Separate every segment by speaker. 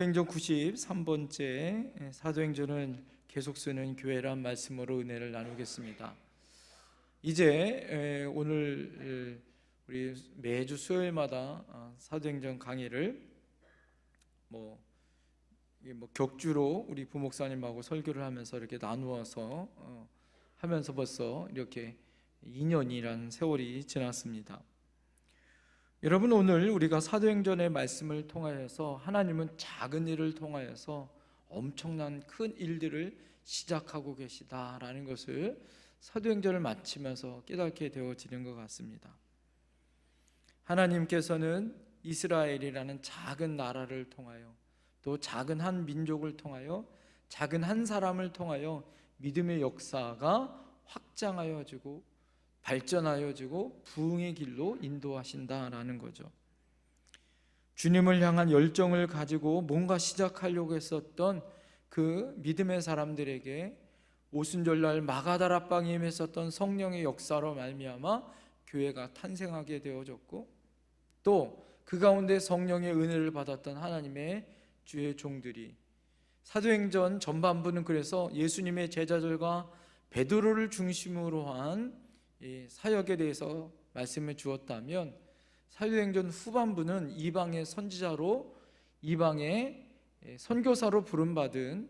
Speaker 1: 사도행전 93번째 사도행전은 계속 쓰는 교회란 말씀으로 은혜를 나누겠습니다. 이제 오늘 우리 매주 수요일마다 사도행전 강의를 격주로 우리 부목사님하고 설교를 하면서 이렇게 나누어서 하면서 벌써 이렇게 2년이라는 세월이 지났습니다. 여러분, 오늘 우리가 사도행전의 말씀을 통하여서 하나님은 작은 일을 통하여서 엄청난 큰 일들을 시작하고 계시다라는 것을 사도행전을 마치면서 깨닫게 되어지는 것 같습니다. 하나님께서는 이스라엘이라는 작은 나라를 통하여, 또 작은 한 민족을 통하여, 작은 한 사람을 통하여 믿음의 역사가 확장하여지고 발전하여지고 부흥의 길로 인도하신다라는 거죠. 주님을 향한 열정을 가지고 뭔가 시작하려고 했었던 그 믿음의 사람들에게 오순절날 마가다락방에 임했었던 성령의 역사로 말미암아 교회가 탄생하게 되어졌고, 또 그 가운데 성령의 은혜를 받았던 하나님의 주의 종들이, 사도행전 전반부는 그래서 예수님의 제자들과 베드로를 중심으로 한 사역에 대해서 말씀해 주었다면, 사도행전 후반부는 이방의 선지자로, 이방의 선교사로 부름받은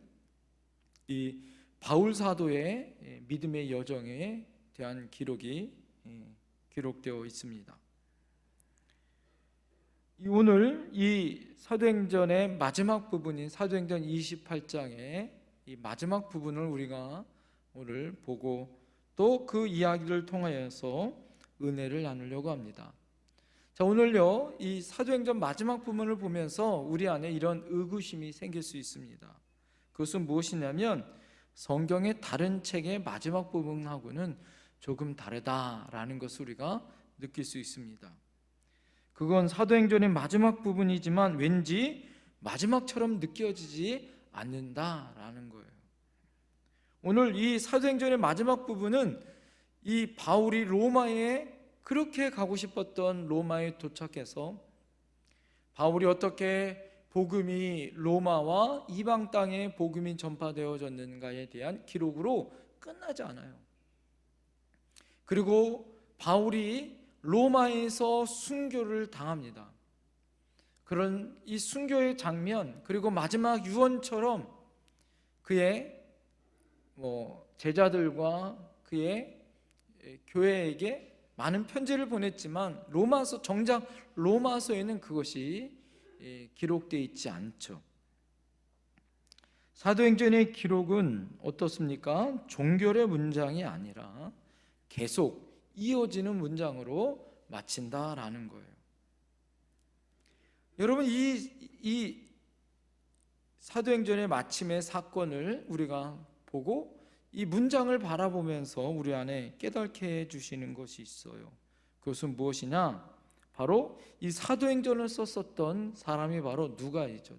Speaker 1: 이 바울 사도의 믿음의 여정에 대한 기록이 기록되어 있습니다. 오늘 이 사도행전의 마지막 부분인 사도행전 28장의 이 마지막 부분을 우리가 오늘 보고 또 그 이야기를 통하여서 은혜를 나누려고 합니다. 자, 오늘요, 이 사도행전 마지막 부분을 보면서 우리 안에 이런 의구심이 생길 수 있습니다. 그것은 무엇이냐면, 성경의 다른 책의 마지막 부분하고는 조금 다르다라는 것을 우리가 느낄 수 있습니다. 그건 사도행전의 마지막 부분이지만 왠지 마지막처럼 느껴지지 않는다라는 거예요. 오늘 이 사도행전의 마지막 부분은 이 바울이 로마에 그렇게 가고 싶었던 로마에 도착해서 바울이 어떻게 복음이 로마와 이방 땅에 복음이 전파되어졌는가에 대한 기록으로 끝나지 않아요. 그리고 바울이 로마에서 순교를 당합니다. 그런 이 순교의 장면, 그리고 마지막 유언처럼 그의 제자들과 그의 교회에게 많은 편지를 보냈지만 정작 로마서에는 그것이 기록되어 있지 않죠. 사도행전의 기록은 어떻습니까? 종결의 문장이 아니라 계속 이어지는 문장으로 마친다라는 거예요. 여러분, 이 사도행전의 마침의 사건을 우리가 보고 이 문장을 바라보면서 우리 안에 깨닫게 해주시는 것이 있어요. 그것은 무엇이냐? 바로 이 사도행전을 썼었던 사람이 바로 누가이죠.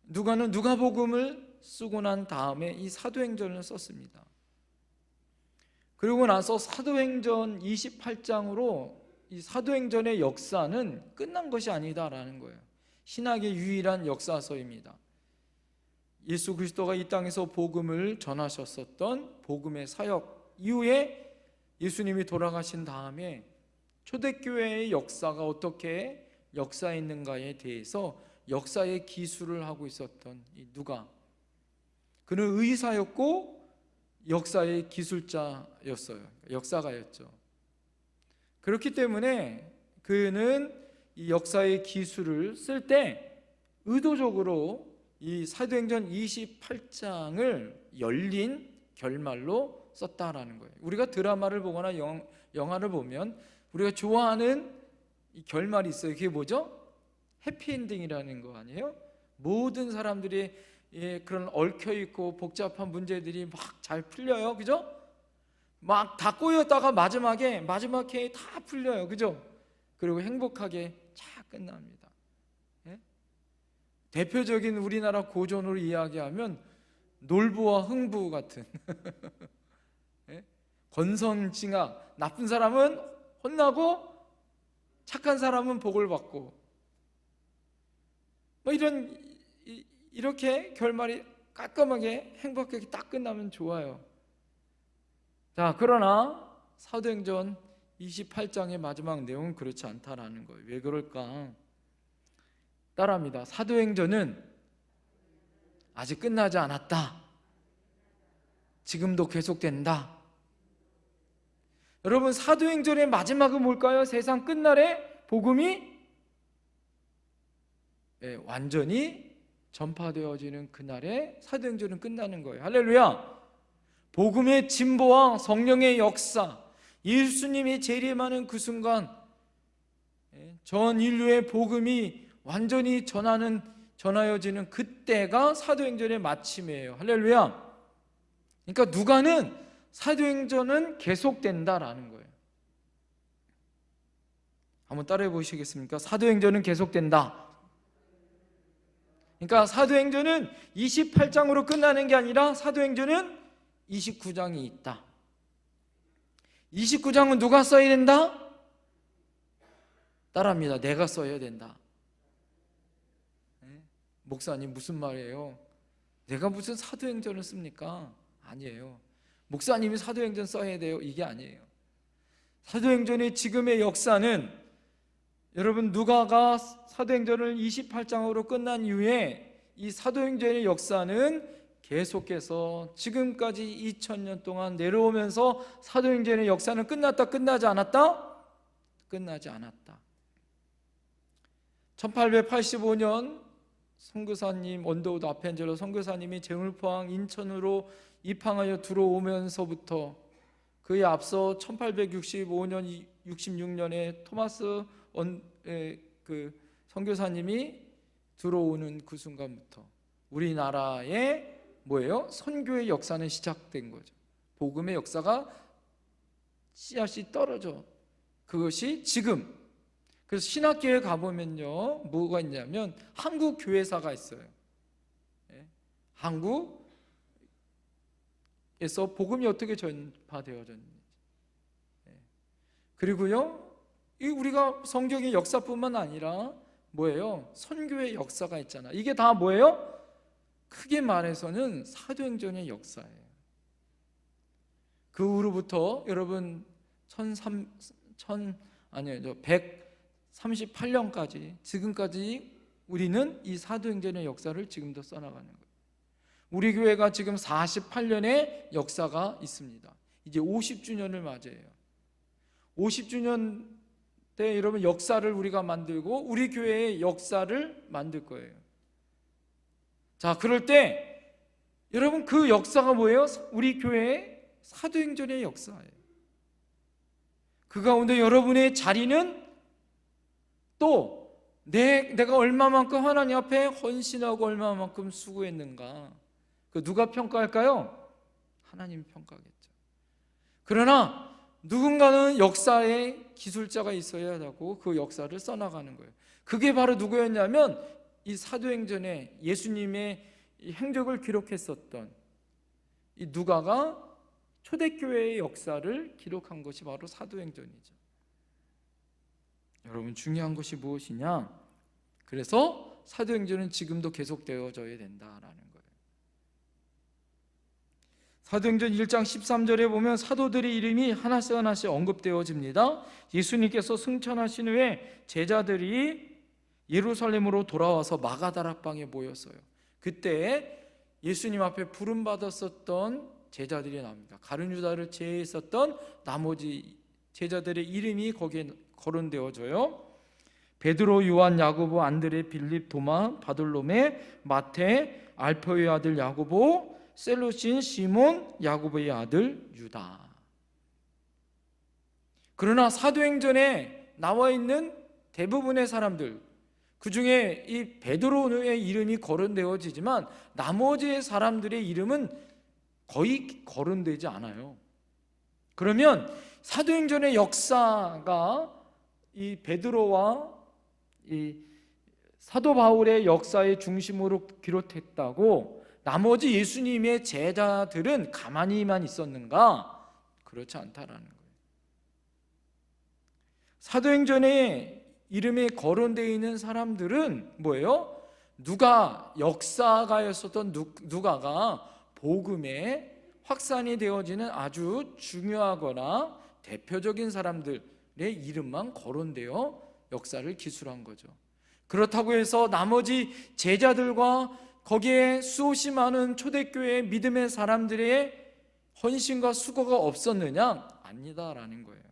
Speaker 1: 누가는 누가복음을 쓰고 난 다음에 이 사도행전을 썼습니다. 그리고 나서 사도행전 28장으로 이 사도행전의 역사는 끝난 것이 아니다라는 거예요. 신학의 유일한 역사서입니다. 예수 그리스도가 이 땅에서 복음을 전하셨었던 복음의 사역 이후에 예수님이 돌아가신 다음에 초대교회의 역사가 어떻게 역사했는가에 대해서 역사의 기술을 하고 있었던 이 누가, 그는 의사였고 역사의 기술자였어요. 역사가였죠. 그렇기 때문에 그는 이 역사의 기술을 쓸 때 의도적으로 이 사도행전 28장을 열린 결말로 썼다라는 거예요. 우리가 드라마를 보거나 영화를 보면 우리가 좋아하는 이 결말이 있어요. 그게 뭐죠? 해피엔딩이라는 거 아니에요? 모든 사람들이 그런 얽혀있고 복잡한 문제들이 막 잘 풀려요. 그죠? 막 다 꼬였다가 마지막 회에 다 풀려요. 그죠? 그리고 행복하게 잘 끝납니다. 대표적인 우리나라 고전으로 이야기하면 놀부와 흥부 같은 권선징악, 나쁜 사람은 혼나고 착한 사람은 복을 받고, 이렇게 결말이 깔끔하게 행복하게 딱 끝나면 좋아요. 자, 그러나 사도행전 28장의 마지막 내용은 그렇지 않다라는 거예요. 왜 그럴까? 따라합니다. 사도행전은 아직 끝나지 않았다. 지금도 계속된다. 여러분, 사도행전의 마지막은 뭘까요? 세상 끝날에 복음이 완전히 전파되어지는 그날에 사도행전은 끝나는 거예요. 할렐루야. 복음의 진보와 성령의 역사, 예수님이 재림하는 그 순간 전 인류의 복음이 완전히 전하여지는 그때가 사도행전의 마침이에요. 할렐루야. 그러니까 누가는 사도행전은 계속된다라는 거예요. 한번 따라해 보시겠습니까? 사도행전은 계속된다. 그러니까 사도행전은 28장으로 끝나는 게 아니라 사도행전은 29장이 있다. 29장은 누가 써야 된다? 따라합니다. 내가 써야 된다. 목사님 무슨 말이에요? 내가 무슨 사도행전을 씁니까? 아니에요. 목사님이 사도행전 써야 돼요. 이게 아니에요. 사도행전의 지금의 역사는 여러분, 누가가 사도행전을 28장으로 끝난 이후에 이 사도행전의 역사는 계속해서 지금까지 2000년 동안 내려오면서 사도행전의 역사는 끝났다, 끝나지 않았다? 끝나지 않았다. 1885년 선교사님, 원더우드 아펜젤러 선교사님이 제물포항 인천으로 입항하여 들어오면서부터 그에 앞서 1865년, 66년에 토마스 그 선교사님이 들어오는 그 순간부터 우리나라에 뭐예요? 선교의 역사는 시작된 거죠. 복음의 역사가 씨앗이 떨어져. 그것이 지금. 그래서 신학교에 가보면요, 뭐가 있냐면 한국 교회사가 있어요. 한국에서 복음이 어떻게 전파되어졌는지. 그리고요, 우리가 성경의 역사뿐만 아니라 뭐예요? 선교의 역사가 있잖아. 이게 다 뭐예요? 크게 말해서는 사도행전의 역사예요. 그 후로부터 여러분 138년까지 지금까지 우리는 이 사도행전의 역사를 지금도 써나가는 거예요. 우리 교회가 지금 48년의 역사가 있습니다. 이제 50주년을 맞이해요. 50주년 때 여러분 역사를 우리가 만들고 우리 교회의 역사를 만들 거예요. 자, 그럴 때 여러분 그 역사가 뭐예요? 우리 교회의 사도행전의 역사예요. 그 가운데 여러분의 자리는 또 내가 얼마만큼 하나님 앞에 헌신하고 얼마만큼 수고했는가, 그 누가 평가할까요? 하나님이 평가하겠죠. 그러나 누군가는 역사에 기술자가 있어야 하고 그 역사를 써나가는 거예요. 그게 바로 누구였냐면 이 사도행전에 예수님의 행적을 기록했었던 이 누가가 초대교회의 역사를 기록한 것이 바로 사도행전이죠. 여러분, 중요한 것이 무엇이냐? 그래서 사도행전은 지금도 계속되어져야 된다라는 거예요. 사도행전 1장 13절에 보면 사도들의 이름이 하나씩 하나씩 언급되어집니다. 예수님께서 승천하신 후에 제자들이 예루살렘으로 돌아와서 마가다락방에 모였어요. 그때 예수님 앞에 부름받았었던 제자들이 나옵니다. 가룟 유다를 제외했었던 나머지 제자들의 이름이 거기에 거론되어져요. 베드로, 요한, 야고보, 안드레, 빌립, 도마, 바돌로메, 마태, 알페오의 아들 야고보, 셀루신, 시몬, 야고보의 아들 유다. 그러나 사도행전에 나와 있는 대부분의 사람들, 그 중에 이 베드로의 이름이 거론되어지지만 나머지 사람들의 이름은 거의 거론되지 않아요. 그러면 사도행전의 역사가 이 베드로와 이 사도 바울의 역사의 중심으로 기록했다고 나머지 예수님의 제자들은 가만히만 있었는가? 그렇지 않다라는 거예요. 사도행전에 이름이 거론되어 있는 사람들은 뭐예요? 누가 역사가였었던 누가가 복음의 확산이 되어지는 아주 중요하거나 대표적인 사람들의 이름만 거론되어 역사를 기술한 거죠. 그렇다고 해서 나머지 제자들과 거기에 수없이 많은 초대교회의 믿음의 사람들의 헌신과 수고가 없었느냐? 아니다라는 거예요.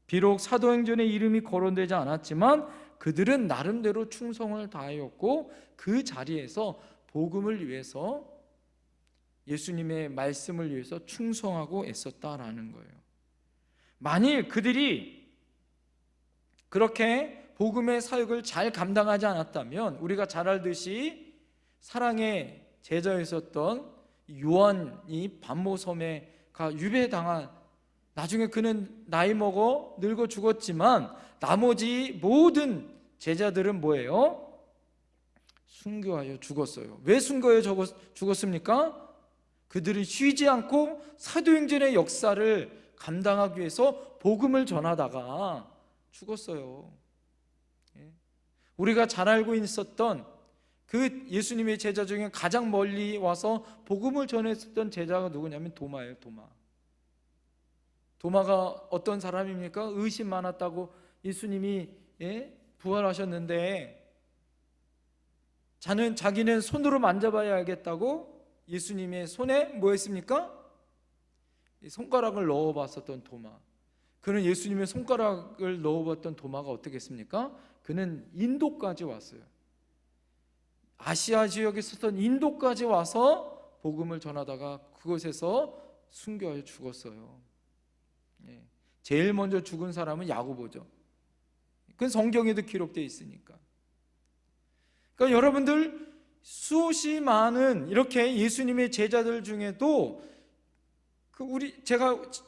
Speaker 1: 비록 사도행전에 이름이 거론되지 않았지만 그들은 나름대로 충성을 다하였고 그 자리에서 복음을 위해서, 예수님의 말씀을 위해서 충성하고 애썼다라는 거예요. 만일 그들이 그렇게 복음의 사역을 잘 감당하지 않았다면 우리가 잘 알듯이 사랑의 제자였었던 요한이 반모섬에 가 유배당한, 나중에 그는 나이 먹어 늙어 죽었지만 나머지 모든 제자들은 뭐예요? 순교하여 죽었어요. 왜 순교하여 죽었습니까? 그들은 쉬지 않고 사도행전의 역사를 감당하기 위해서 복음을 전하다가 죽었어요. 우리가 잘 알고 있었던 그 예수님의 제자 중에 가장 멀리 와서 복음을 전했었던 제자가 누구냐면 도마예요. 도마가 어떤 사람입니까? 의심 많았다고 예수님이 부활하셨는데 자기는 손으로 만져봐야 알겠다고 예수님의 손에 뭐 했습니까? 손가락을 넣어봤었던 도마. 그는 예수님의 손가락을 넣어봤던 도마가 어떻게 했습니까? 그는 인도까지 왔어요. 아시아 지역에 있었던 인도까지 와서 복음을 전하다가 그곳에서 순교하여 죽었어요. 제일 먼저 죽은 사람은 야고보죠. 그건 성경에도 기록되어 있으니까. 그러니까 여러분들, 수없이 많은 이렇게 예수님의 제자들 중에도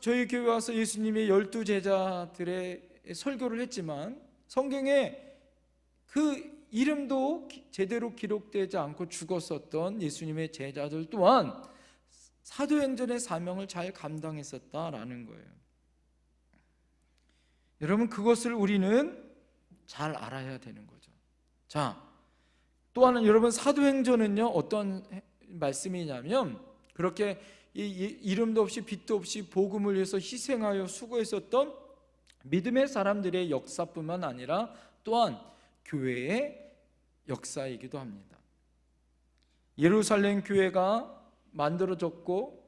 Speaker 1: 저희 교회 와서 예수님의 12제자들의 설교를 했지만 성경에 그 이름도 제대로 기록되지 않고 죽었었던 예수님의 제자들 또한 사도행전의 사명을 잘 감당했었다라는 거예요. 여러분, 그것을 우리는 잘 알아야 되는 거죠. 자, 또 하나, 여러분, 사도행전은요 어떤 말씀이냐면 그렇게 이름도 없이 빛도 없이 복음을 위해서 희생하여 수고했었던 믿음의 사람들의 역사뿐만 아니라 또한 교회의 역사이기도 합니다. 예루살렘 교회가 만들어졌고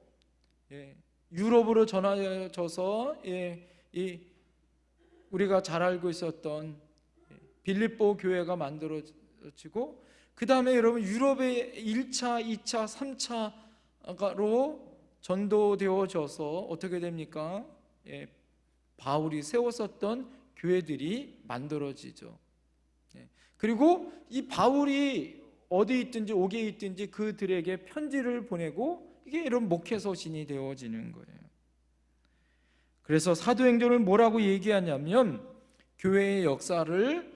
Speaker 1: 유럽으로 전하여져서 우리가 잘 알고 있었던 빌립보 교회가 만들어지고, 그 다음에 여러분 유럽의 1차, 2차, 3차로 전도되어져서 어떻게 됩니까? 바울이 세웠었던 교회들이 만들어지죠. 그리고 이 바울이 어디 있든지 옥에 있든지 그들에게 편지를 보내고 이게 이런 목회서신이 되어지는 거예요. 그래서 사도행전을 뭐라고 얘기하냐면 교회의 역사를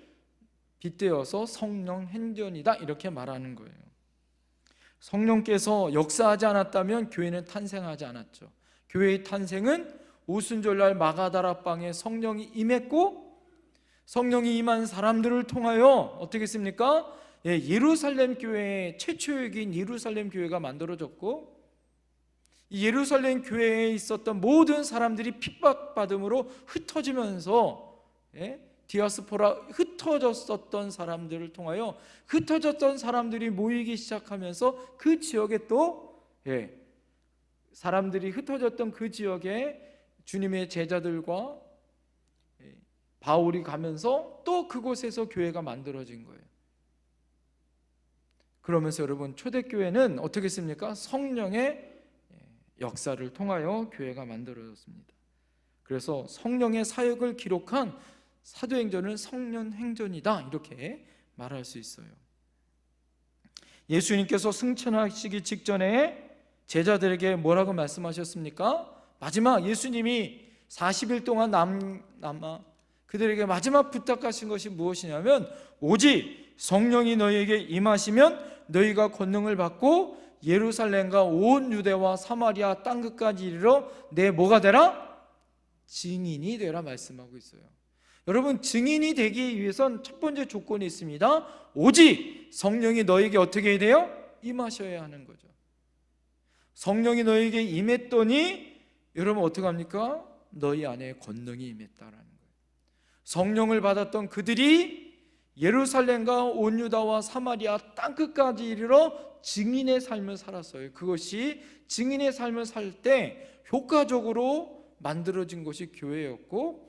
Speaker 1: 빗대어서 성령 행전이다 이렇게 말하는 거예요. 성령께서 역사하지 않았다면 교회는 탄생하지 않았죠. 교회의 탄생은 오순절날 마가다락방에 성령이 임했고, 성령이 임한 사람들을 통하여 어떻게 했습니까? 예루살렘 교회, 최초역인 예루살렘 교회가 만들어졌고, 이 예루살렘 교회에 있었던 모든 사람들이 핍박받음으로 흩어지면서 디아스포라, 흩어졌었던 사람들을 통하여 흩어졌던 사람들이 모이기 시작하면서 그 지역에 또 사람들이 흩어졌던 그 지역에 주님의 제자들과 바울이 가면서 또 그곳에서 교회가 만들어진 거예요. 그러면서 여러분, 초대교회는 어떻게 했습니까? 성령의 역사를 통하여 교회가 만들어졌습니다. 그래서 성령의 사역을 기록한 사도행전은 성령행전이다 이렇게 말할 수 있어요. 예수님께서 승천하시기 직전에 제자들에게 뭐라고 말씀하셨습니까? 마지막 예수님이 40일 동안 남아 그들에게 마지막 부탁하신 것이 무엇이냐면 오직 성령이 너희에게 임하시면 너희가 권능을 받고 예루살렘과 온 유대와 사마리아 땅끝까지 이르러 내 뭐가 되라? 증인이 되라 말씀하고 있어요. 여러분, 증인이 되기 위해선 첫 번째 조건이 있습니다. 오직 성령이 너에게 어떻게 해야 돼요? 임하셔야 하는 거죠. 성령이 너에게 임했더니 여러분 어떻게 합니까? 너희 안에 권능이 임했다라는 거예요. 성령을 받았던 그들이 예루살렘과 온 유다와 사마리아 땅끝까지 이르러 증인의 삶을 살았어요. 그것이 증인의 삶을 살 때 효과적으로 만들어진 것이 교회였고,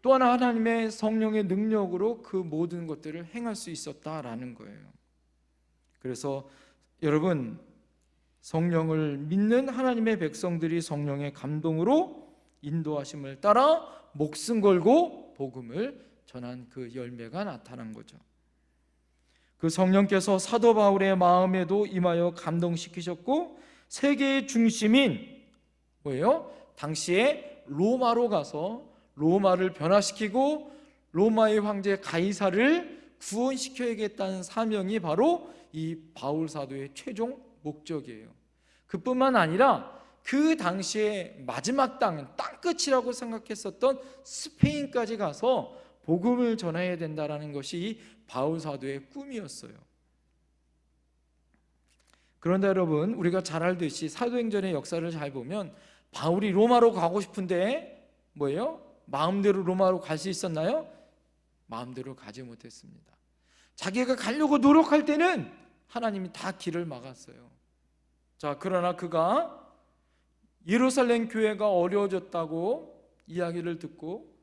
Speaker 1: 또 하나 하나님의 성령의 능력으로 그 모든 것들을 행할 수 있었다라는 거예요. 그래서 여러분, 성령을 믿는 하나님의 백성들이 성령의 감동으로 인도하심을 따라 목숨 걸고 복음을 전한 그 열매가 나타난 거죠. 그 성령께서 사도 바울의 마음에도 임하여 감동시키셨고, 세계의 중심인 뭐예요? 당시에 로마로 가서 로마를 변화시키고 로마의 황제 가이사를 구원시켜야겠다는 사명이 바로 이 바울 사도의 최종 목적이에요. 그뿐만 아니라 그 당시에 마지막 땅끝이라고 생각했었던 스페인까지 가서 복음을 전해야 된다는 것이 바울 사도의 꿈이었어요. 그런데 여러분, 우리가 잘 알듯이 사도행전의 역사를 잘 보면 바울이 로마로 가고 싶은데 뭐예요? 마음대로 로마로 갈 수 있었나요? 마음대로 가지 못했습니다. 자기가 가려고 노력할 때는 하나님이 다 길을 막았어요. 자, 그러나 그가 예루살렘 교회가 어려워졌다고 이야기를 듣고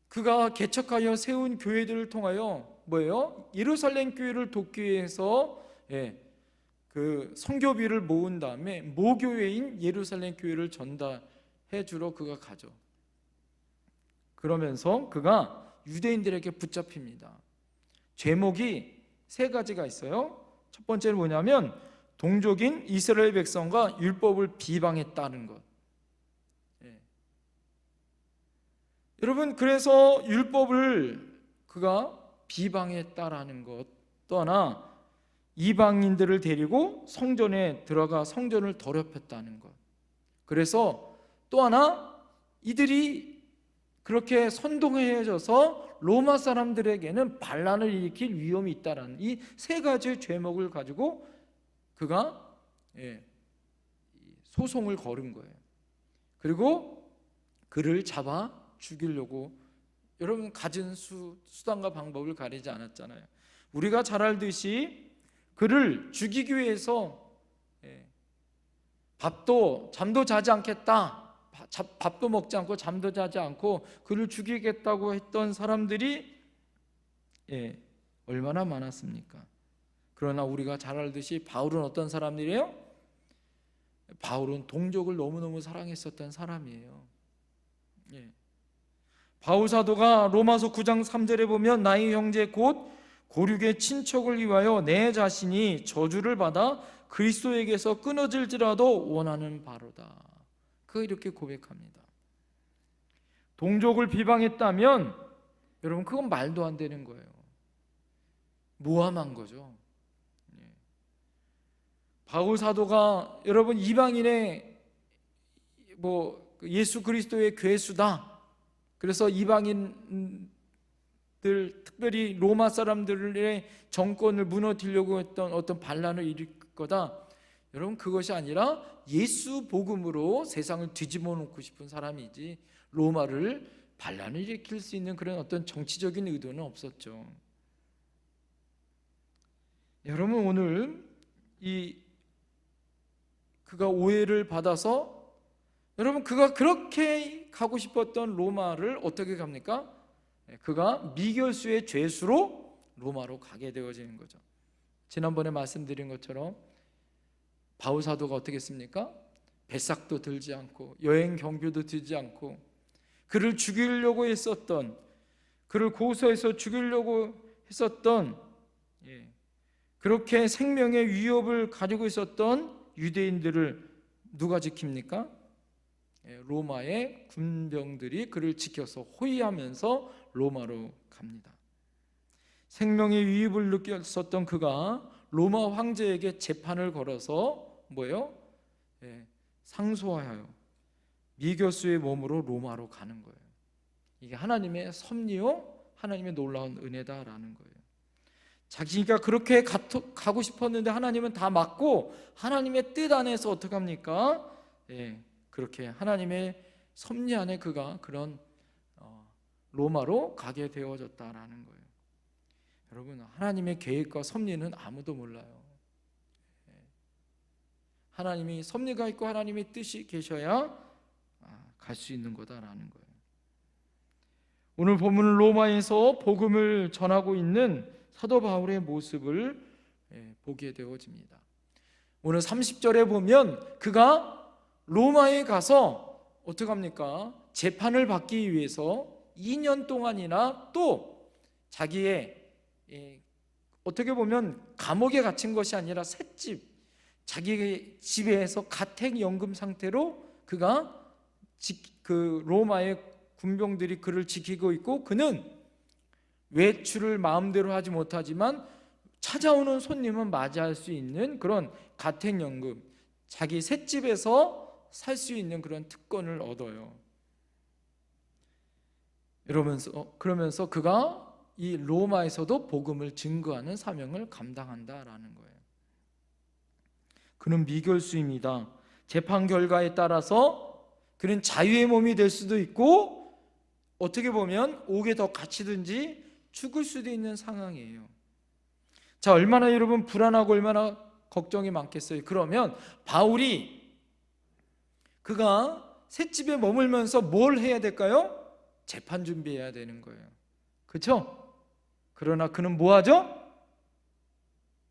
Speaker 1: 그가 개척하여 세운 교회들을 통하여 뭐예요? 예루살렘 교회를 돕기 위해서 그 선교비를 모은 다음에 모교회인 예루살렘 교회를 전달해 주러 그가 가죠. 그러면서 그가 유대인들에게 붙잡힙니다. 죄목이 세 가지가 있어요. 첫 번째는 뭐냐면 동족인 이스라엘 백성과 율법을 비방했다는 것. 여러분, 그래서 율법을 그가 비방했다라는 것, 또 하나 이방인들을 데리고 성전에 들어가 성전을 더럽혔다는 것. 그래서 또 하나 이들이 그렇게 선동해져서 로마 사람들에게는 반란을 일으킬 위험이 있다라는 이 세 가지의 죄목을 가지고 그가 소송을 걸은 거예요. 그리고 그를 잡아 죽이려고, 여러분, 가진 수단과 방법을 가리지 않았잖아요. 우리가 잘 알듯이 그를 죽이기 위해서 잠도 자지 않겠다, 밥도 먹지 않고 잠도 자지 않고 그를 죽이겠다고 했던 사람들이 얼마나 많았습니까? 그러나 우리가 잘 알듯이 바울은 어떤 사람들이에요? 바울은 동족을 너무너무 사랑했었던 사람이에요. 바울 사도가 로마서 9장 3절에 보면 나의 형제 곧 고륙의 친척을 위하여 내 자신이 저주를 받아 그리스도에게서 끊어질지라도 원하는 바로다. 이렇게 고백합니다. 동족을 비방했다면 여러분, 그건 말도 안 되는 거예요. 모함한 거죠. 바울 사도가 여러분 이방인의 예수 그리스도의 괴수다, 그래서 이방인들, 특별히 로마 사람들의 정권을 무너뜨리려고 했던 어떤 반란을 일으킬 거다, 여러분 그것이 아니라 예수 복음으로 세상을 뒤집어 놓고 싶은 사람이지 로마를 반란을 일으킬 수 있는 그런 어떤 정치적인 의도는 없었죠. 여러분, 오늘 그가 오해를 받아서 여러분 그가 그렇게 가고 싶었던 로마를 어떻게 갑니까? 그가 미결수의 죄수로 로마로 가게 되어지는 거죠. 지난번에 말씀드린 것처럼 바울 사도가 어떻게 했습니까? 배삭도 들지 않고 여행 경비도 들지 않고 그를 죽이려고 했었던, 그를 고소해서 죽이려고 했었던, 그렇게 생명의 위협을 가지고 있었던 유대인들을 누가 지킵니까? 로마의 군병들이 그를 지켜서 호위하면서 로마로 갑니다. 생명의 위협을 느꼈었던 그가 로마 황제에게 재판을 걸어서 뭐예요? 상소하여 미교수의 몸으로 로마로 가는 거예요. 이게 하나님의 섭리요 하나님의 놀라운 은혜다라는 거예요. 자기가 그렇게 가고 싶었는데 하나님은 다 막고 하나님의 뜻 안에서 어떻게 합니까? 그렇게 하나님의 섭리 안에 그가 그런 로마로 가게 되어졌다라는 거예요. 여러분, 하나님의 계획과 섭리는 아무도 몰라요. 하나님이 섭리가 있고 하나님의 뜻이 계셔야 갈 수 있는 거다라는 거예요. 오늘 본문은 로마에서 복음을 전하고 있는 사도 바울의 모습을 보게 되어집니다. 오늘 30절에 보면 그가 로마에 가서 어떻게 합니까? 재판을 받기 위해서 2년 동안이나 또 자기의 어떻게 보면 감옥에 갇힌 것이 아니라 셋집, 자기 집에서 가택연금 상태로 그가 그 로마의 군병들이 그를 지키고 있고, 그는 외출을 마음대로 하지 못하지만 찾아오는 손님은 맞이할 수 있는 그런 가택연금, 자기 셋집에서 살 수 있는 그런 특권을 얻어요. 그러면서 그가 이 로마에서도 복음을 증거하는 사명을 감당한다라는 거예요. 그는 미결수입니다. 재판 결과에 따라서 그는 자유의 몸이 될 수도 있고, 어떻게 보면 옥에 더 갇히든지 죽을 수도 있는 상황이에요. 자, 얼마나 여러분 불안하고 얼마나 걱정이 많겠어요. 그러면 바울이 그가 셋집에 머물면서 뭘 해야 될까요? 재판 준비해야 되는 거예요. 그렇죠? 그러나 그는 뭐 하죠?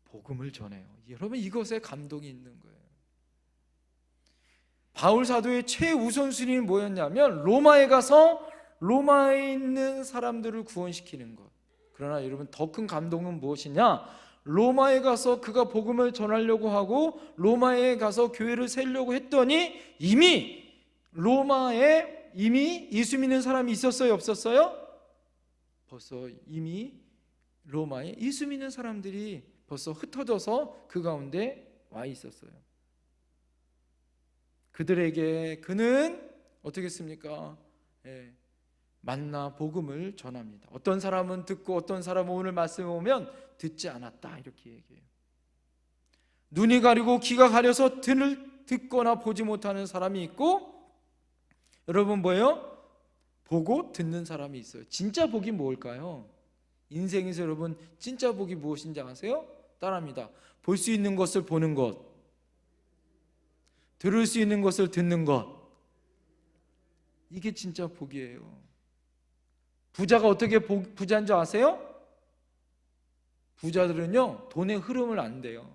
Speaker 1: 복음을 전해요. 여러분, 이것에 감동이 있는 거예요. 바울 사도의 최우선순위는 뭐였냐면 로마에 가서 로마에 있는 사람들을 구원시키는 것. 그러나 여러분, 더 큰 감동은 무엇이냐? 로마에 가서 그가 복음을 전하려고 하고 로마에 가서 교회를 세우려고 했더니 이미 로마에 이미 예수 믿는 사람이 있었어요, 없었어요? 벌써 이미 로마에 예수 믿는 사람들이 벌써 흩어져서 그 가운데 와 있었어요. 그들에게 그는 어떻게 했습니까? 만나 복음을 전합니다. 어떤 사람은 듣고 어떤 사람은 오늘 말씀에 오면 듣지 않았다, 이렇게 얘기해요. 눈이 가리고 귀가 가려서 듣거나 보지 못하는 사람이 있고, 여러분 뭐예요? 보고 듣는 사람이 있어요. 진짜 복이 뭘까요? 인생에서 여러분 진짜 복이 무엇인지 아세요? 따라합니다. 볼 수 있는 것을 보는 것, 들을 수 있는 것을 듣는 것, 이게 진짜 복이에요. 부자가 어떻게 부자인 줄 아세요? 부자들은요 돈의 흐름을 안 돼요.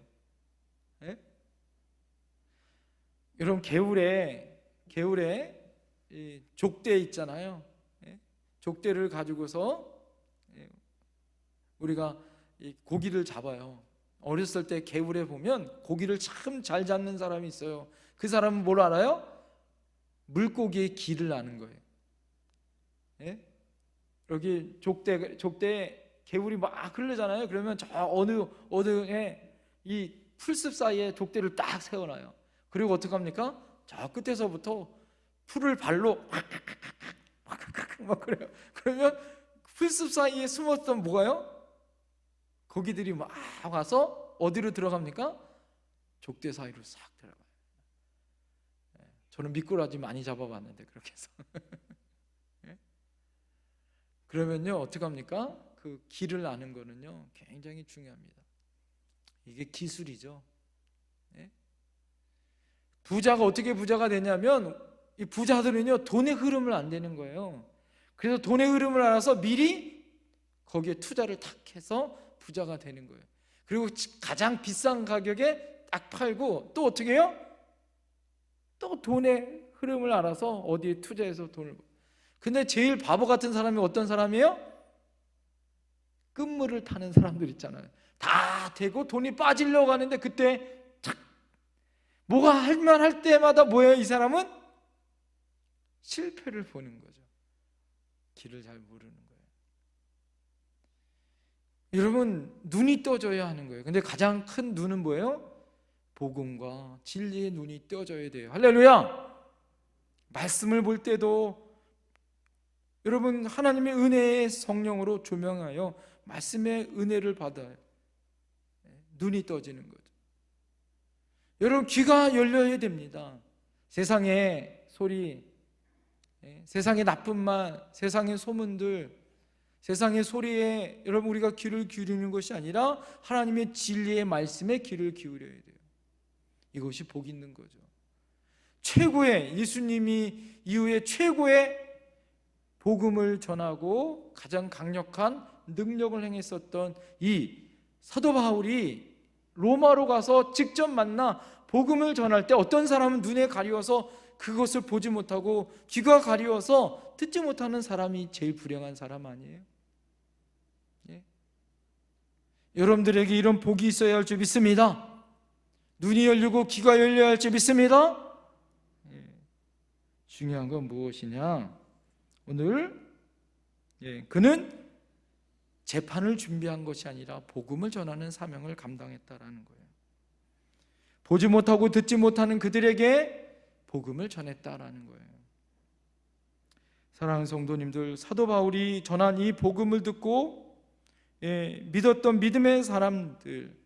Speaker 1: 여러분 겨울에 이 족대 있잖아요. 족대를 가지고서 우리가 이 고기를 잡아요. 어렸을 때 개울에 보면 고기를 참 잘 잡는 사람이 있어요. 그 사람은 뭘 알아요? 물고기의 길을 아는 거예요. 여기 족대 개울이 막 흐르잖아요. 그러면 저 어느에 이 풀숲 사이에 족대를 딱 세워놔요. 그리고 어떻게 합니까? 저 끝에서부터 풀을 발로 막 그래요. 그러면 풀숲 사이에 숨었던 뭐가요? 고기들이 막 와서 어디로 들어갑니까? 족대 사이로 싹 들어가요. 저는 미꾸라지 많이 잡아봤는데 그렇게 해서 그러면요 어떻게 합니까? 그 길을 아는 거는요 굉장히 중요합니다. 이게 기술이죠. 부자가 어떻게 부자가 되냐면 이 부자들은요 돈의 흐름을 안 되는 거예요. 그래서 돈의 흐름을 알아서 미리 거기에 투자를 탁 해서 부자가 되는 거예요. 그리고 가장 비싼 가격에 딱 팔고 또 어떻게 해요? 또 돈의 흐름을 알아서 어디에 투자해서 돈을. 근데 제일 바보 같은 사람이 어떤 사람이에요? 끝물을 타는 사람들 있잖아요. 다 되고 돈이 빠지려고 하는데 그때 착 뭐가 할만할 때마다 뭐예요? 이 사람은 실패를 보는 거죠. 길을 잘 모르는 거예요. 여러분 눈이 떠져야 하는 거예요. 근데 가장 큰 눈은 뭐예요? 복음과 진리의 눈이 떠져야 돼요. 할렐루야. 말씀을 볼 때도 여러분, 하나님의 은혜의 성령으로 조명하여 말씀의 은혜를 받아요. 눈이 떠지는 거죠. 여러분, 귀가 열려야 됩니다. 세상의 소리, 세상의 나쁜 말, 세상의 소문들, 세상의 소리에 여러분 우리가 귀를 기울이는 것이 아니라 하나님의 진리의 말씀에 귀를 기울여야 돼요. 이것이 복 있는 거죠. 최고의, 예수님이 이후에 최고의 복음을 전하고 가장 강력한 능력을 행했었던 이 사도 바울이 로마로 가서 직접 만나 복음을 전할 때 어떤 사람은 눈에 가리워서 그것을 보지 못하고 귀가 가리워서 듣지 못하는 사람이 제일 불행한 사람 아니에요? 예? 여러분들에게 이런 복이 있어야 할 줄 믿습니다. 눈이 열리고 귀가 열려야 할 줄 믿습니다. 예. 중요한 건 무엇이냐? 오늘 그는 재판을 준비한 것이 아니라 복음을 전하는 사명을 감당했다라는 거예요. 보지 못하고 듣지 못하는 그들에게 복음을 전했다라는 거예요. 사랑하는 성도님들, 사도 바울이 전한 이 복음을 듣고 믿었던 믿음의 사람들,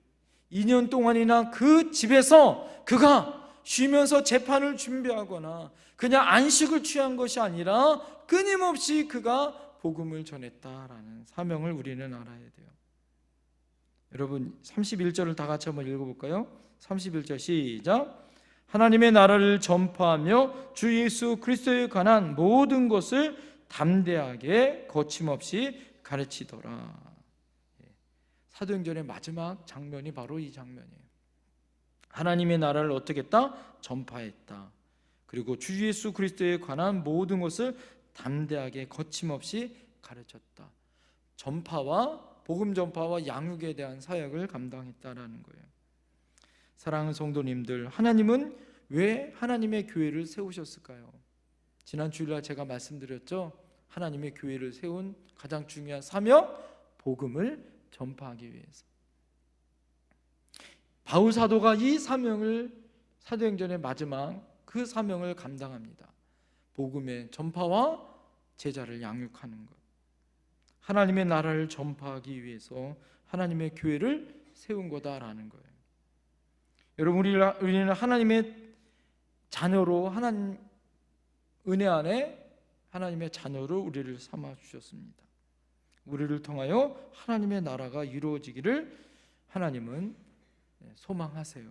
Speaker 1: 2년 동안이나 그 집에서 그가 쉬면서 재판을 준비하거나 그냥 안식을 취한 것이 아니라 끊임없이 그가 복음을 전했다라는 사명을 우리는 알아야 돼요. 여러분, 31절을 다 같이 한번 읽어볼까요? 31절 시작. 하나님의 나라를 전파하며 주 예수 그리스도에 관한 모든 것을 담대하게 거침없이 가르치더라. 사도행전의 마지막 장면이 바로 이 장면이에요. 하나님의 나라를 어떻게 했다? 전파했다. 그리고 주 예수 그리스도에 관한 모든 것을 담대하게 거침없이 가르쳤다. 전파와 복음 전파와 양육에 대한 사역을 감당했다라는 거예요. 사랑하는 성도님들, 하나님은 왜 하나님의 교회를 세우셨을까요? 지난 주일날 제가 말씀드렸죠. 하나님의 교회를 세운 가장 중요한 사명, 복음을 전파하기 위해서. 바울 사도가 이 사명을, 사도행전의 마지막 그 사명을 감당합니다. 복음의 전파와 제자를 양육하는 것, 하나님의 나라를 전파하기 위해서 하나님의 교회를 세운 거다라는 거예요. 여러분, 우리는 하나님의 자녀로, 하나님 은혜 안에 하나님의 자녀로 우리를 삼아 주셨습니다. 우리를 통하여 하나님의 나라가 이루어지기를 하나님은 소망하세요.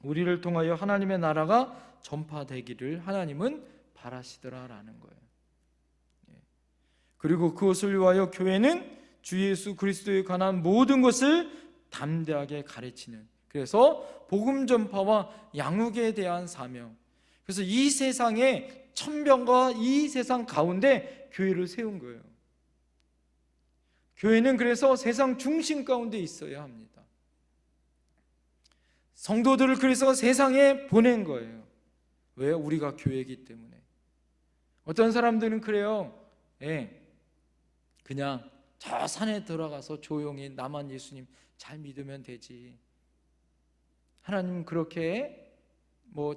Speaker 1: 우리를 통하여 하나님의 나라가 전파되기를 하나님은 바라시더라라는 거예요. 그리고 그것을 위하여 교회는 주 예수 그리스도에 관한 모든 것을 담대하게 가르치는, 그래서 복음 전파와 양육에 대한 사명, 그래서 이 세상의 천병과 이 세상 가운데 교회를 세운 거예요. 교회는 그래서 세상 중심 가운데 있어야 합니다. 성도들을 그래서 세상에 보낸 거예요. 왜? 우리가 교회이기 때문에. 어떤 사람들은 그래요. 그냥 저 산에 들어가서 조용히 나만 예수님 잘 믿으면 되지. 하나님 그렇게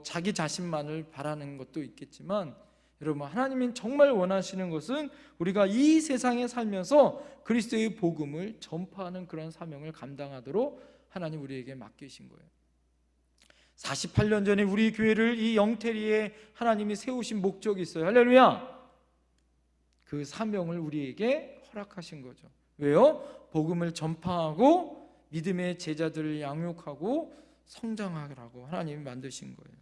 Speaker 1: 자기 자신만을 바라는 것도 있겠지만, 여러분, 하나님이 정말 원하시는 것은 우리가 이 세상에 살면서 그리스도의 복음을 전파하는 그런 사명을 감당하도록 하나님 우리에게 맡기신 거예요. 48년 전에 우리 교회를 이 영태리에 하나님이 세우신 목적이 있어요. 할렐루야. 그 사명을 우리에게 허락하신 거죠. 왜요? 복음을 전파하고 믿음의 제자들을 양육하고 성장하라고 하나님이 만드신 거예요.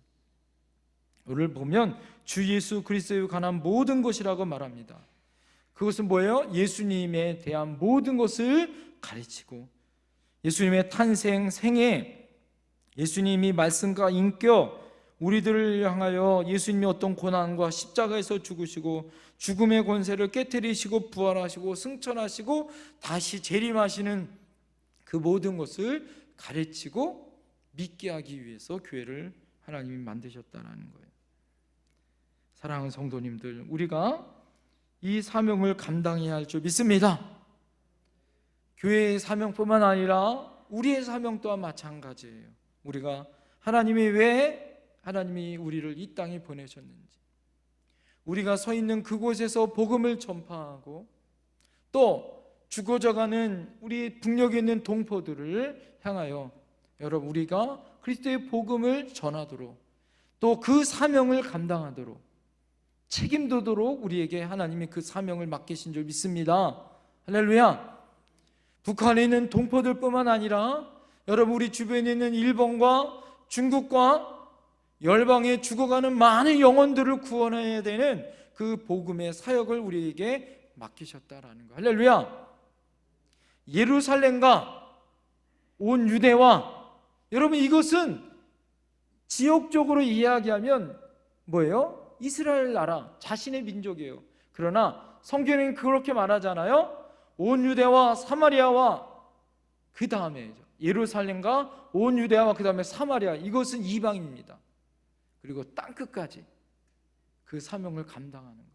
Speaker 1: 오늘 보면 주 예수 그리스도에 관한 모든 것이라고 말합니다. 그것은 뭐예요? 예수님에 대한 모든 것을 가르치고, 예수님의 탄생, 생애, 예수님이 말씀과 인격, 우리들을 향하여 예수님이 어떤 고난과 십자가에서 죽으시고 죽음의 권세를 깨뜨리시고 부활하시고 승천하시고 다시 재림하시는 그 모든 것을 가르치고 믿게 하기 위해서 교회를 하나님이 만드셨다는 거예요. 사랑하는 성도님들, 우리가 이 사명을 감당해야 할 줄 믿습니다. 교회의 사명뿐만 아니라 우리의 사명 또한 마찬가지예요. 우리가 하나님이 왜 하나님이 우리를 이 땅에 보내셨는지, 우리가 서 있는 그곳에서 복음을 전파하고 또 죽어져가는 우리 북녘에 있는 동포들을 향하여 여러분 우리가 그리스도의 복음을 전하도록 또 그 사명을 감당하도록 책임도도록 우리에게 하나님이 그 사명을 맡기신 줄 믿습니다. 할렐루야. 북한에 있는 동포들뿐만 아니라 여러분 우리 주변에 있는 일본과 중국과 열방에 죽어가는 많은 영혼들을 구원해야 되는 그 복음의 사역을 우리에게 맡기셨다라는 거. 할렐루야. 예루살렘과 온 유대와 여러분 이것은 지역적으로 이야기하면 뭐예요? 이스라엘 나라 자신의 민족이에요. 그러나 성경은 그렇게 말하잖아요. 온 유대와 사마리아와 그 다음에 예루살렘과 온 유대와 그 다음에 사마리아, 이것은 이방입니다. 그리고 땅끝까지 그 사명을 감당하는 것.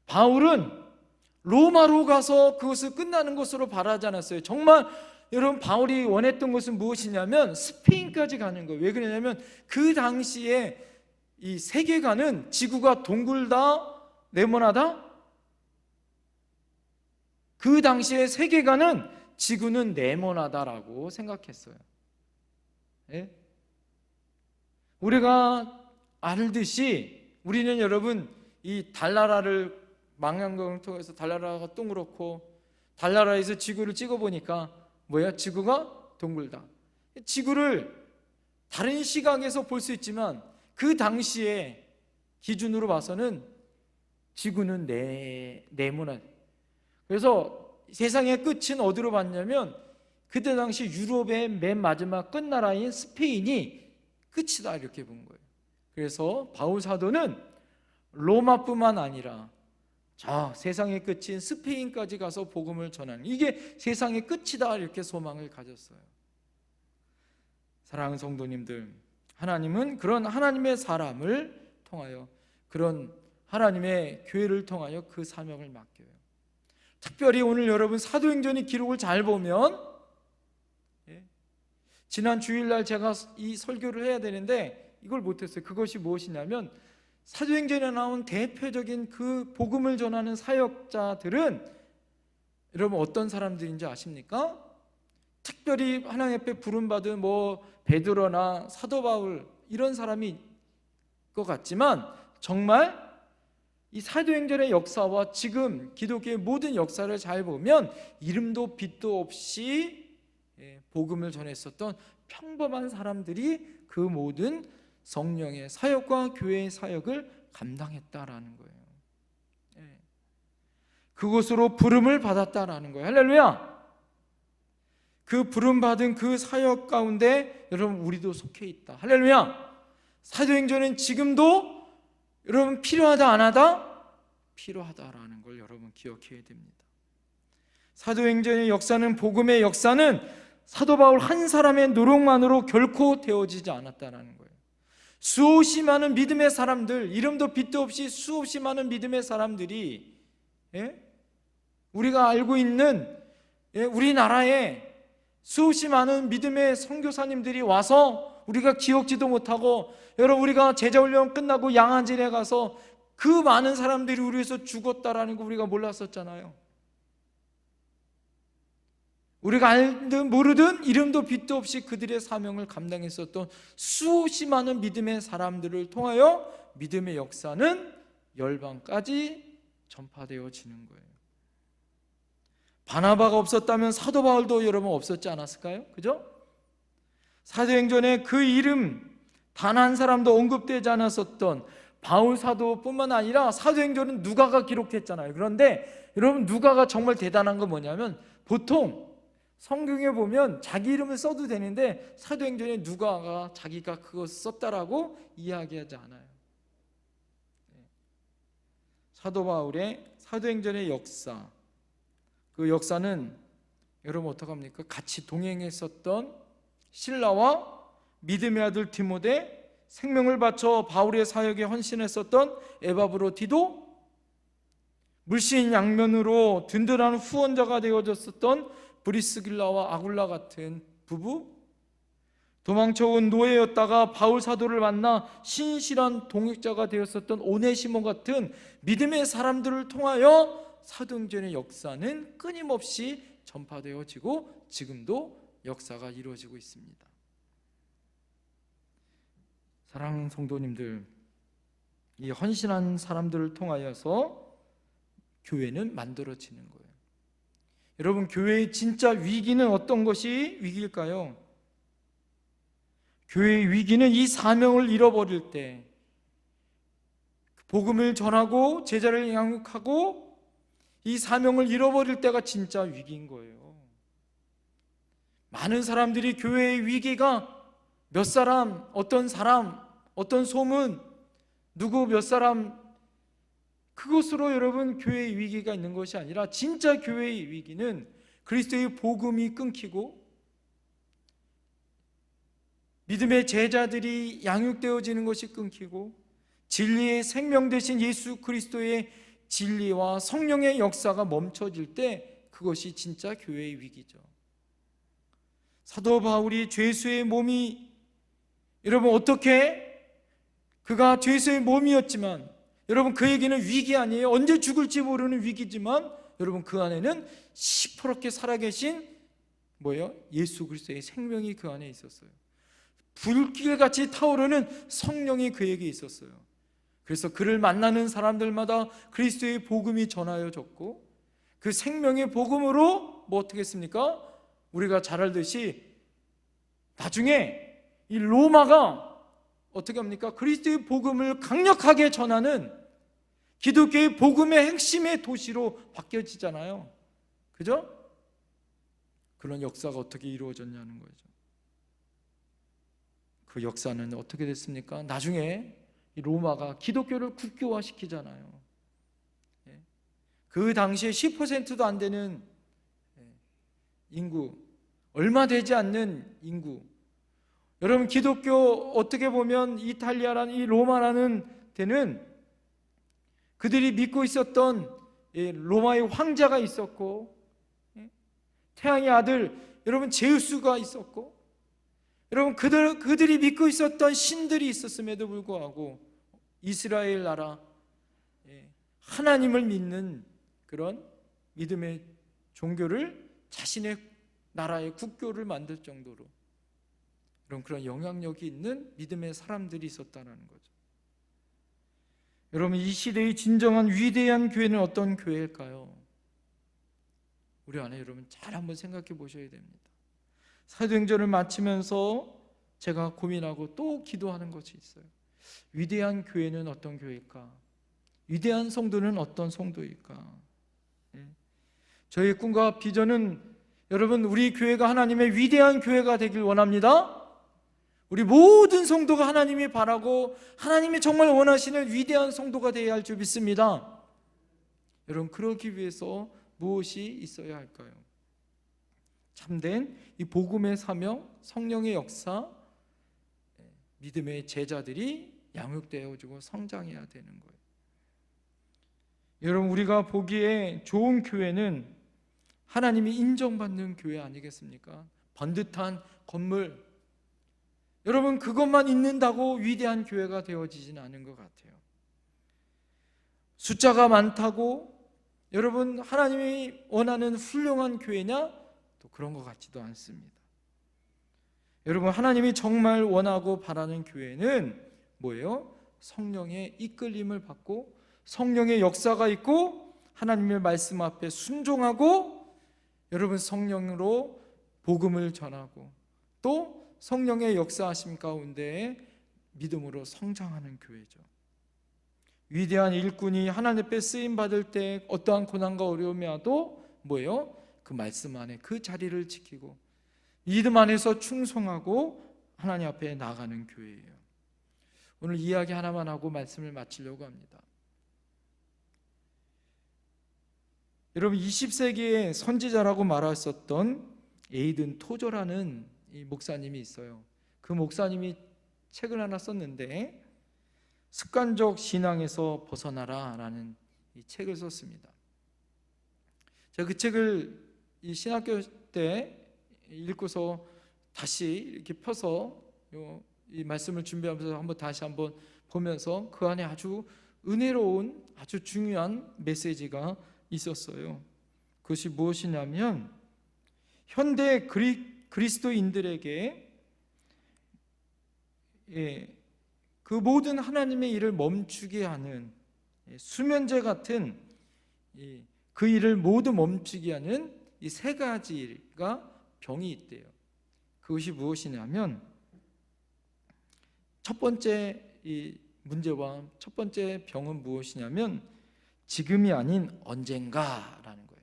Speaker 1: 바울은 로마로 가서 그것을 끝나는 것으로 바라지 않았어요. 정말 여러분 바울이 원했던 것은 무엇이냐면 스페인까지 가는 거예요. 왜 그러냐면 그 당시에 이 세계관은 지구가 동글다 네모나다, 그 당시의 세계관은 지구는 네모나다라고 생각했어요. 예? 우리가 알듯이 우리는 여러분 이 달나라를 망원경을 통해서 달나라가 동그랗고 달나라에서 지구를 찍어보니까 뭐야? 지구가 동글다. 지구를 다른 시각에서 볼 수 있지만 그 당시의 기준으로 봐서는 지구는 네모나. 그래서 세상의 끝은 어디로 봤냐면 그때 당시 유럽의 맨 마지막 끝나라인 스페인이 끝이다 이렇게 본 거예요. 그래서 바울 사도는 로마뿐만 아니라 자 세상의 끝인 스페인까지 가서 복음을 전하는, 이게 세상의 끝이다 이렇게 소망을 가졌어요. 사랑하는 성도님들, 하나님은 그런 하나님의 사람을 통하여 그런 하나님의 교회를 통하여 그 사명을 맡겨요. 특별히 오늘 여러분 사도행전의 기록을 잘 보면 지난 주일날 제가 이 설교를 해야 되는데 이걸 못했어요. 그것이 무엇이냐면 사도행전에 나온 대표적인 그 복음을 전하는 사역자들은 여러분 어떤 사람들인지 아십니까? 특별히 하나님 앞에 부름받은 뭐 베드로나 사도 바울 이런 사람이 것 같지만 정말 이 사도행전의 역사와 지금 기독교의 모든 역사를 잘 보면 이름도 빛도 없이 복음을 전했었던 평범한 사람들이 그 모든 성령의 사역과 교회의 사역을 감당했다라는 거예요. 그곳으로 부름을 받았다라는 거예요. 할렐루야. 그 부름받은 그 사역 가운데 여러분 우리도 속해 있다. 할렐루야. 사도행전은 지금도 여러분 필요하다 안 하다? 필요하다라는 걸 여러분 기억해야 됩니다. 사도행전의 역사는, 복음의 역사는 사도 바울 한 사람의 노력만으로 결코 되어지지 않았다는 거예요. 수없이 많은 믿음의 사람들, 이름도 빛도 없이 수없이 많은 믿음의 사람들이 우리가 알고 있는 우리나라에 수없이 많은 믿음의 선교사님들이 와서 우리가 기억지도 못하고, 여러분 우리가 제자훈련 끝나고 양안진에 가서 그 많은 사람들이 우리 위해서 죽었다라는 거 우리가 몰랐었잖아요. 우리가 알든 모르든 이름도 빛도 없이 그들의 사명을 감당했었던 수없이 많은 믿음의 사람들을 통하여 믿음의 역사는 열방까지 전파되어지는 거예요. 바나바가 없었다면 사도 바울도 여러분 없었지 않았을까요? 그죠? 사도행전에 그 이름 단 한 사람도 언급되지 않았었던 바울 사도뿐만 아니라 사도행전은 누가가 기록됐잖아요. 그런데 여러분 누가가 정말 대단한 건 뭐냐면, 보통 성경에 보면 자기 이름을 써도 되는데 사도행전에 누가가 자기가 그것을 썼다라고 이야기하지 않아요. 사도 바울의 사도행전의 역사, 그 역사는 여러분 어떡합니까? 같이 동행했었던 실라와 믿음의 아들 디모데, 생명을 바쳐 바울의 사역에 헌신했었던 에바브로디도, 물씬 양면으로 든든한 후원자가 되어졌었던 브리스길라와 아굴라 같은 부부, 도망쳐온 노예였다가 바울 사도를 만나 신실한 동역자가 되었었던 오네시모 같은 믿음의 사람들을 통하여 사도행전의 역사는 끊임없이 전파되어지고 지금도 역사가 이루어지고 있습니다. 사랑하는 성도님들, 이 헌신한 사람들을 통하여서 교회는 만들어지는 거예요. 여러분, 교회의 진짜 위기는 어떤 것이 위기일까요? 교회의 위기는 이 사명을 잃어버릴 때, 복음을 전하고 제자를 양육하고 이 사명을 잃어버릴 때가 진짜 위기인 거예요. 많은 사람들이 교회의 위기가 몇 사람, 어떤 소문, 누구 몇 사람, 그것으로 여러분 교회의 위기가 있는 것이 아니라 진짜 교회의 위기는 그리스도의 복음이 끊기고 믿음의 제자들이 양육되어지는 것이 끊기고 진리의 생명 되신 예수 그리스도의 진리와 성령의 역사가 멈춰질 때 그것이 진짜 교회의 위기죠. 사도 바울이 죄수의 몸이, 여러분 어떻게, 그가 죄수의 몸이었지만 여러분 그에게는 위기 아니에요. 언제 죽을지 모르는 위기지만 여러분 그 안에는 시퍼렇게 살아계신 예수 그리스도의 생명이 그 안에 있었어요. 불길같이 타오르는 성령이 그에게 있었어요. 그래서 그를 만나는 사람들마다 그리스도의 복음이 전하여졌고 그 생명의 복음으로 어떻게 했습니까? 우리가 잘 알듯이 나중에 이 로마가 어떻게 합니까? 그리스도의 복음을 강력하게 전하는 기독교의 복음의 핵심의 도시로 바뀌어지잖아요. 그죠? 그런 역사가 어떻게 이루어졌냐는 거죠. 그 역사는 어떻게 됐습니까? 나중에 이 로마가 기독교를 국교화시키잖아요. 그 당시에 10%도 안 되는 인구, 얼마 되지 않는 인구. 여러분 기독교 어떻게 보면 이탈리아라는 이 로마라는 데는 그들이 믿고 있었던 로마의 황자가 있었고 태양의 아들 여러분 제우스가 있었고 여러분 그들이 믿고 있었던 신들이 있었음에도 불구하고 이스라엘 나라 하나님을 믿는 그런 믿음의 종교를 자신의 나라의 국교를 만들 정도로 그런 영향력이 있는 믿음의 사람들이 있었다는 거죠. 여러분 이 시대의 진정한 위대한 교회는 어떤 교회일까요? 우리 안에 여러분 잘 한번 생각해 보셔야 됩니다. 사도행전을 마치면서 제가 고민하고 또 기도하는 것이 있어요. 위대한 교회는 어떤 교회일까? 위대한 성도는 어떤 성도일까? 저의 꿈과 비전은 여러분 우리 교회가 하나님의 위대한 교회가 되길 원합니다. 우리 모든 성도가 하나님이 바라고 하나님이 정말 원하시는 위대한 성도가 되어야 할 줄 믿습니다. 여러분 그러기 위해서 무엇이 있어야 할까요? 참된 이 복음의 사명, 성령의 역사, 믿음의 제자들이 양육되어지고 성장해야 되는 거예요. 여러분 우리가 보기에 좋은 교회는 하나님이 인정받는 교회 아니겠습니까? 번듯한 건물, 여러분 그것만 있는다고 위대한 교회가 되어지지는 않은 것 같아요. 숫자가 많다고 여러분 하나님이 원하는 훌륭한 교회냐? 또 그런 것 같지도 않습니다. 여러분 하나님이 정말 원하고 바라는 교회는 뭐예요? 성령의 이끌림을 받고 성령의 역사가 있고 하나님의 말씀 앞에 순종하고 여러분 성령으로 복음을 전하고 또 성령의 역사하심 가운데 믿음으로 성장하는 교회죠. 위대한 일꾼이 하나님 앞에 쓰임 받을 때 어떠한 고난과 어려움이 와도 뭐예요? 그 말씀 안에 그 자리를 지키고 믿음 안에서 충성하고 하나님 앞에 나아가는 교회예요. 오늘 이야기 하나만 하고 말씀을 마치려고 합니다. 여러분 20세기의 선지자라고 말했었던 에이든 토저라는 이 목사님이 있어요. 그 목사님이 책을 하나 썼는데 습관적 신앙에서 벗어나라 라는 이 책을 썼습니다. 제가 그 책을 이 신학교 때 읽고서 다시 이렇게 펴서 이 말씀을 준비하면서 다시 한번 보면서 그 안에 아주 은혜로운 아주 중요한 메시지가 있었어요. 그것이 무엇이냐면 현대 그리스도인들에게 그 모든 하나님의 일을 멈추게 하는 수면제 같은 그 일을 모두 멈추게 하는 이 세 가지가 병이 있대요. 그것이 무엇이냐면 첫 번째 이 문제와 첫 번째 병은 무엇이냐면 지금이 아닌 언젠가라는 거예요.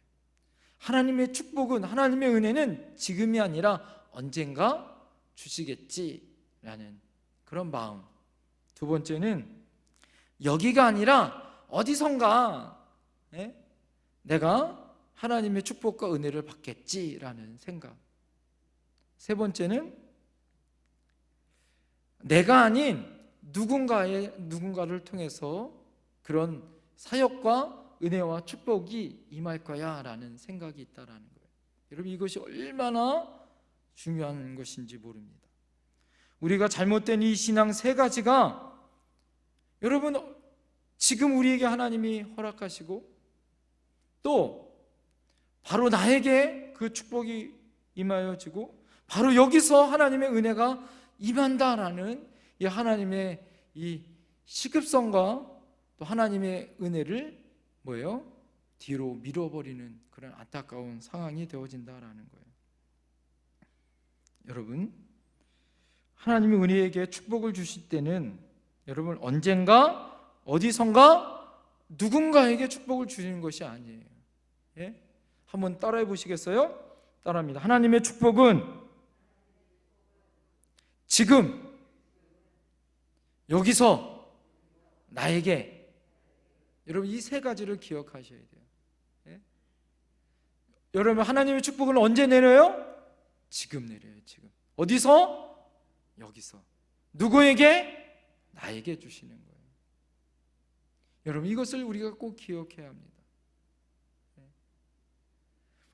Speaker 1: 하나님의 축복은, 하나님의 은혜는 지금이 아니라 언젠가 주시겠지라는 그런 마음. 두 번째는 여기가 아니라 어디선가 내가 하나님의 축복과 은혜를 받겠지라는 생각. 세 번째는 내가 아닌 누군가를 통해서 그런 사역과 은혜와 축복이 임할 거야 라는 생각이 있다라는 거예요. 여러분, 이것이 얼마나 중요한 것인지 모릅니다. 우리가 잘못된 이 신앙 세 가지가 여러분 지금 우리에게 하나님이 허락하시고 또 바로 나에게 그 축복이 임하여지고 바로 여기서 하나님의 은혜가 임한다라는 이 하나님의 이 시급성과 또 하나님의 은혜를 뒤로 밀어버리는 그런 안타까운 상황이 되어진다라는 거예요. 여러분, 하나님이 우리에게 축복을 주실 때는 여러분 언젠가 어디선가 누군가에게 축복을 주시는 것이 아니에요. 한번 따라해 보시겠어요? 따라합니다. 하나님의 축복은 지금 여기서 나에게. 여러분, 이 세 가지를 기억하셔야 돼요. 여러분, 하나님의 축복은 언제 내려요? 지금 내려요. 지금. 어디서? 여기서. 누구에게? 나에게 주시는 거예요. 여러분, 이것을 우리가 꼭 기억해야 합니다.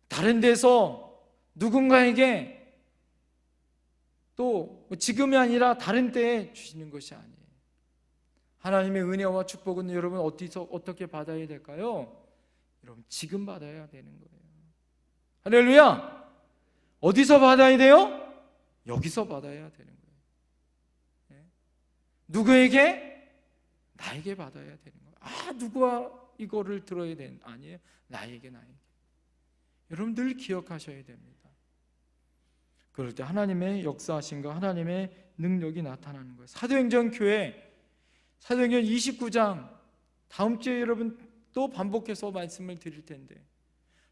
Speaker 1: 다른 데서 누군가에게 또 지금이 아니라 다른 때에 주시는 것이 아니에요. 하나님의 은혜와 축복은 여러분 어떻게 받아야 될까요? 여러분, 지금 받아야 되는 거예요. 할렐루야! 어디서 받아야 돼요? 여기서 받아야 되는 거예요. 누구에게? 나에게 받아야 되는 거예요. 누가 이거를 들어야 되는? 아니에요. 나에게. 여러분 늘 기억하셔야 됩니다. 그럴 때 하나님의 역사하심과 하나님의 능력이 나타나는 거예요. 사도행전 29장, 다음 주에 여러분 또 반복해서 말씀을 드릴 텐데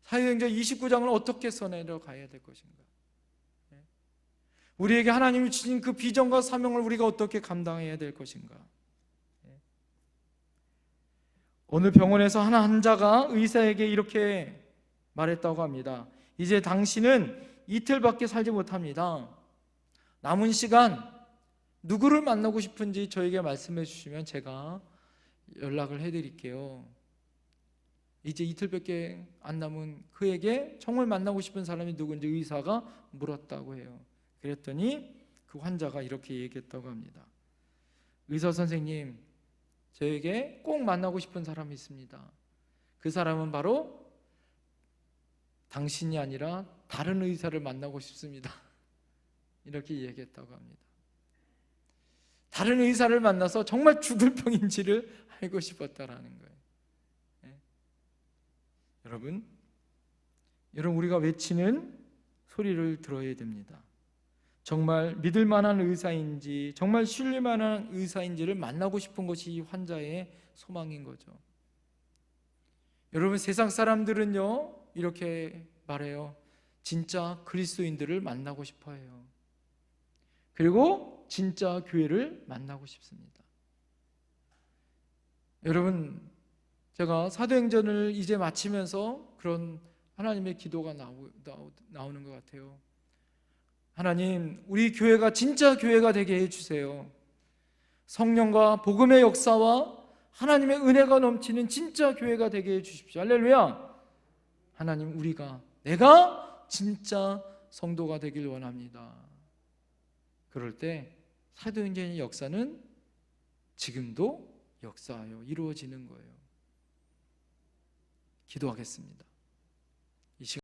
Speaker 1: 사도행전 29장을 어떻게 써내려 가야 될 것인가? 우리에게 하나님이 주신 그 비전과 사명을 우리가 어떻게 감당해야 될 것인가? 어느 병원에서 한 환자가 의사에게 이렇게 말했다고 합니다. 이제 당신은 이틀밖에 살지 못합니다. 남은 시간 누구를 만나고 싶은지 저에게 말씀해 주시면 제가 연락을 해드릴게요. 이제 이틀밖에 안 남은 그에게 정말 만나고 싶은 사람이 누군지 의사가 물었다고 해요. 그랬더니 그 환자가 이렇게 얘기했다고 합니다. 의사 선생님, 저에게 꼭 만나고 싶은 사람이 있습니다. 그 사람은 바로 당신이 아니라 다른 의사를 만나고 싶습니다. 이렇게 얘기했다고 합니다. 다른 의사를 만나서 정말 죽을 병인지를 알고 싶었다라는 거예요. 여러분 우리가 외치는 소리를 들어야 됩니다. 정말 믿을 만한 의사인지, 정말 신뢰 만한 의사인지를 만나고 싶은 것이 이 환자의 소망인 거죠. 여러분, 세상 사람들은요 이렇게 말해요. 진짜 그리스도인들을 만나고 싶어 해요. 그리고 진짜 교회를 만나고 싶습니다. 여러분, 제가 사도행전을 이제 마치면서 그런 하나님의 기도가 나오는 것 같아요. 하나님, 우리 교회가 진짜 교회가 되게 해주세요. 성령과 복음의 역사와 하나님의 은혜가 넘치는 진짜 교회가 되게 해주십시오. 할렐루야. 하나님, 내가 진짜 성도가 되길 원합니다. 그럴 때 사도행전의 역사는 지금도 역사하여 이루어지는 거예요. 기도하겠습니다.